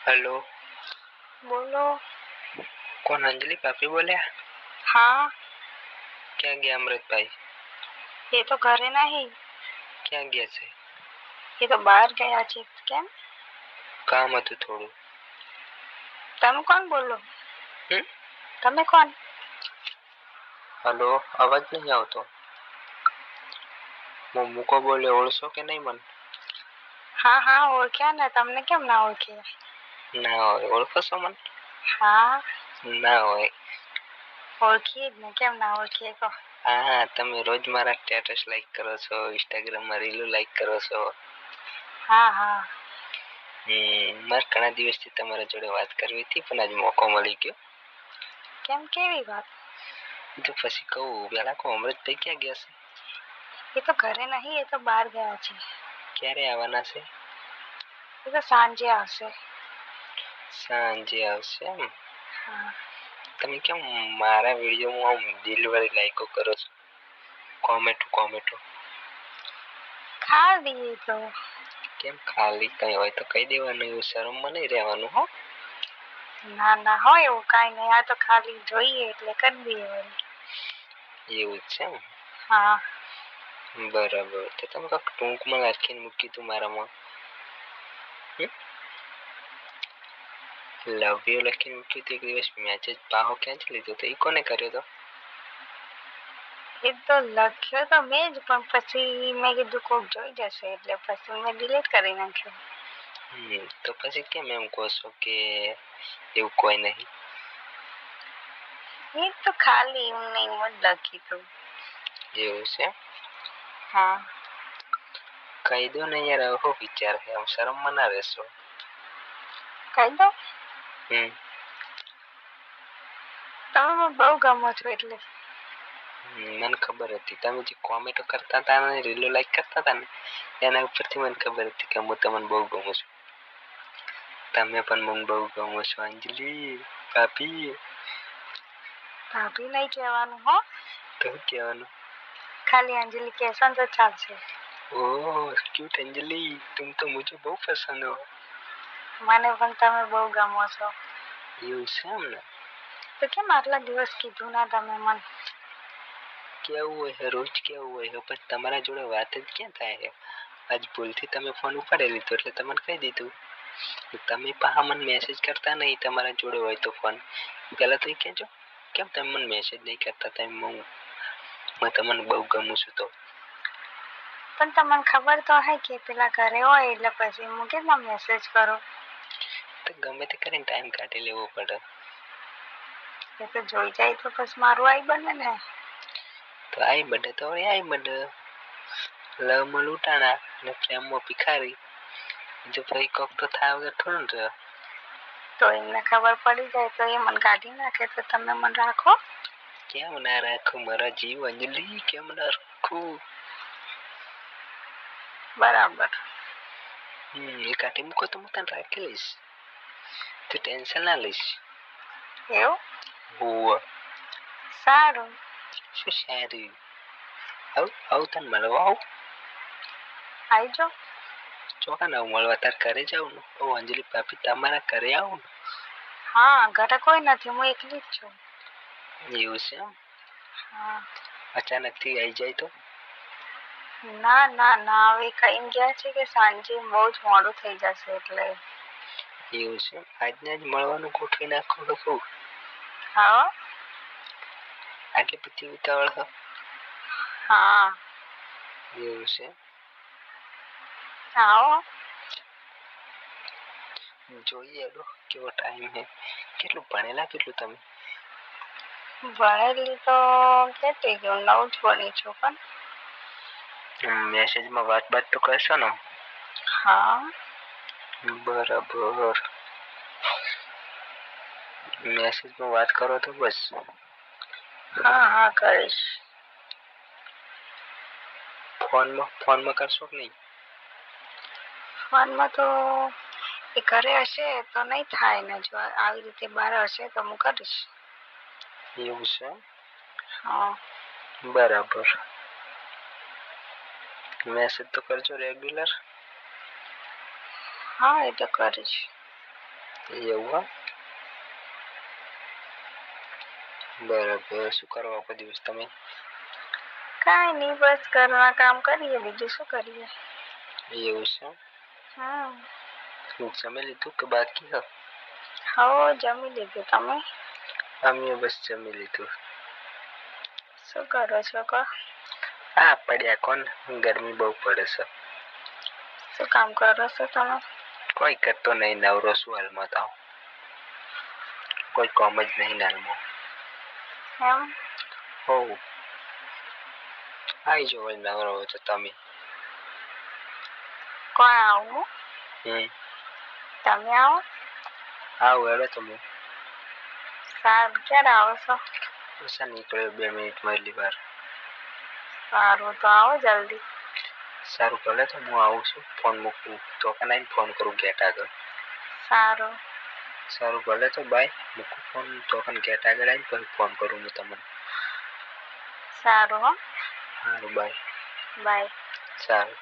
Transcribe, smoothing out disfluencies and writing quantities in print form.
Hello. बोलो। कौन? अंजलि भाभी बोल्या? हाँ। क्या गया अमृत भाई? ये तो घरे नहीं। क्या गया છે? ये तो બહાર ગયા છે. કેમ? કામ હતું થોડું. તમે કોણ બોલો? હમ? તમે કોણ? हेलो, अवाज नहीं આવતો. મૂકો બોલે ઓળશો કે નહીં મને? હા હા ઓળખ્યા ને. તમને કેમ ના ઓળખે? ના હોય. ઓળખો છો મને? હા ના હોય. ઓળખી જ ને. કેમ ના ઓળખીએ કહો? હા, તમે રોજ મારા સ્ટેટસ લાઈક કરો છો, ઇન્સ્ટાગ્રામમાં રીલો લાઈક કરો છો. હા હા. મારે ઘણા દિવસથી તમારા જોડે વાત કરવી હતી પણ આજ મોકો મળી ગયો. કેમ? કેવી વાત? તો પછી કહું. પેલા કહું, અમૃતભાઈ ક્યાં ગયા છે? એ તો ઘરે નહીં. એ તો બહાર ગયા છે. ક્યારે આવવાના છે? એ તો સાંજે આવશે. સાંજે આવશે એમ? હા. તમે કેમ મારા વિડીયોમાં આમ દિલવાળી લાઈકો કરો છો? કોમેન્ટો. ખાલી તો કેમ ખાલી? કઈ હોય તો કહી દેવાનું. એવું શરમમાં નહીં રહેવાનું હો. ના ના હોય એવું કાંઈ નહીં. આ તો ખાલી જોઈએ એટલે કરી દઈએ વળી. એવું છે એમ? હા. બરાબર. તો તમે કાંઈક ટૂંકમાં લખીને મૂક્યું તું મારામાં. લવ યુ લખીને મૂક્યું હતું એક દિવસ. મેસેજ પાહો ક્યાંથી લીધો તો? એ કોને કર્યો તો? એ તો લખ્યો તો મેં જ, પણ પછી મેં કીધું કોક જોઈ જશે એટલે પછી મેં ડિલીટ કરી નાખ્યો. તો પછી કેમ એમ કહો છો કે એવું કોઈ નહીં? એ તો ખાલી એમને એમ જ લખી તું. એવું છે? હા. કહી દો ને યાર. હવે શું વિચાર છે? આમ શરમમાં ના રહેશો? કહી દો. તમે તમે બહુ ગમો છો એટલે. મને ખબર હતી. તમે જે કોમેન્ટો કરતા હતા ને, રીલો લાઈક કરતા હતા ને, એના ઉપરથી મને ખબર હતી કે હું તમને બહુ ગમું છું. તમે પણ મને બહુ ગમો છો અંજલિ ભાભી. ભાભી નહીં કહેવાનું હો. તો કહેવાનું? ખાલી અંજલિ કહેશો ને તો ચાલશે. ओह क्यूट अंजलि, तुम तो मुझे बहुत पसंद हो. મને પણ તમે બહુ ગમો છો. એવું છે એમ ને? તો કેમ આટલા દિવસ કીધું ના તમે મને? કેવું હોય છે, રોજ કેવું હોય છે, પણ તમારા જોડે વાત જ ક્યાં થાય છે? આજ ભૂલથી તમે ફોન ઉપાડી લીધો એટલે તમને કહી દીધું. તમે પાછા મને મેસેજ કરતા નહીં તમારા જોડે હોય તો ફોન. પહેલા તો એ કહેજો કેમ તમે મને મેસેજ નહીં કરતા? હું તમને બહુ ગમું છું તો. પણ તમને ખબર તો હે કે પેલા ઘરે હોય એટલે પછી હું કેટલા મેસેજ કરું. તો ગમે તે કરીને ટાઈમ કાઢી લેવો પડે. એ તો જોઈ જાય તો પછી મારું આઈ બને ને. તો આઈ બને તો વળી આઈ બને. લવમાં લૂંટાણા અને પ્રેમમાં ભિખારી. જો ભાઈ કોક તો થાય વગર થોડું ને રહે. તો એમને ખબર પડી જાય તો એ મને કાઢી નાખે તો તમે મને રાખો? કેમ ના રાખું મારા જીવ અંજલિ, કેમ ના રાખું? બરાબર. એ કાઢી મૂકો તો હું તને રાખી લઈશ. તું ટેન્શન ના લઈશ. એવું? હોવ. સારું. શું સારું? આવું તને મળવા આવું? આવી જાઓ. ચોકા ના મળવા તાર ઘરે જાઉં ને? ઓ અંજલિ ભાભી તમારા ઘરે આવું ને? હા, ઘરે કોઈ નથી. હું એકલી જ છું. એવું છે એમ? હા. અચાનકથી આવી જાય તો? ના ના ના, હવે કહીને ગયા છે કે સાંજે બહુ જ મોડું થઈ જશે એટલે. એવું છે? આજને જ મળવાનું ગોઠવી નાખો તો કહું. હા. આટલી બધી ઉતાવળ છે? હા. એવું છે? આવો. જોઈએ હેડો કેવો ટાઈમ છે. કેટલું ભણેલા કેટલું તમે? ભણેલી તો કેટલી છું, 9 જ ભણી છું પણ. મેસેજમાં વાત તો કરશો ને? હા. બરાબર. મેસેજમાં વાત કરો તો બસ. હા હા કરીશ. ફોનમાં કરશો કે નહીં? ફોનમાં તો એ ઘરે હશે તો નહીં થાય ને. જો આવી રીતે બહાર હશે તો હું કરીશ. એવું છે? હા. બરાબર. મેસેજ તો કરજો રેગ્યુલર. હા એ તો કરીશ. એવું હો? બરાબર. શું કરો આખો દિવસ તમે? કાંઈ નહીં, બસ ઘરના કામ કરીએ, બીજું શું કરીએ. એવું છે? હા. જમી લીધું કે બાકી હો? હો, જમી લીધું. તમે? અમે બસ જમી લીધું. શું કરો છો કહો? હા, પડ્યા કોણ, ગરમી બહુ પડે છે. શું કામ કરો છો તમે? કોઈ કરતો નહીં, નવરો છું હાલમાં તો. કોઈ કામ જ નહીં હાલમાં. એમ? હો. આવી જાઓ નવરો હોય તો તમે. કોણ આવું? તમે આવો? આવું હેડો તમે. સારું, ક્યારે આવો છો? બસ આ નીકળ્યો 2 મિનિટમાં એટલી વાર. સારું, તો આવો જલ્દી. સારું, ભલે તો હું આવું છું. ફોન મૂકું તો કે નહીં ફોન કરું ગેટ આગળ. સારું. સારું, ભલે તો બાય. મૂકું ફોન તો પણ ગેટ આગળ આવીને પછી ફોન કરું હું તમને. સારું હો. સારું, બાય. બાય. સારું.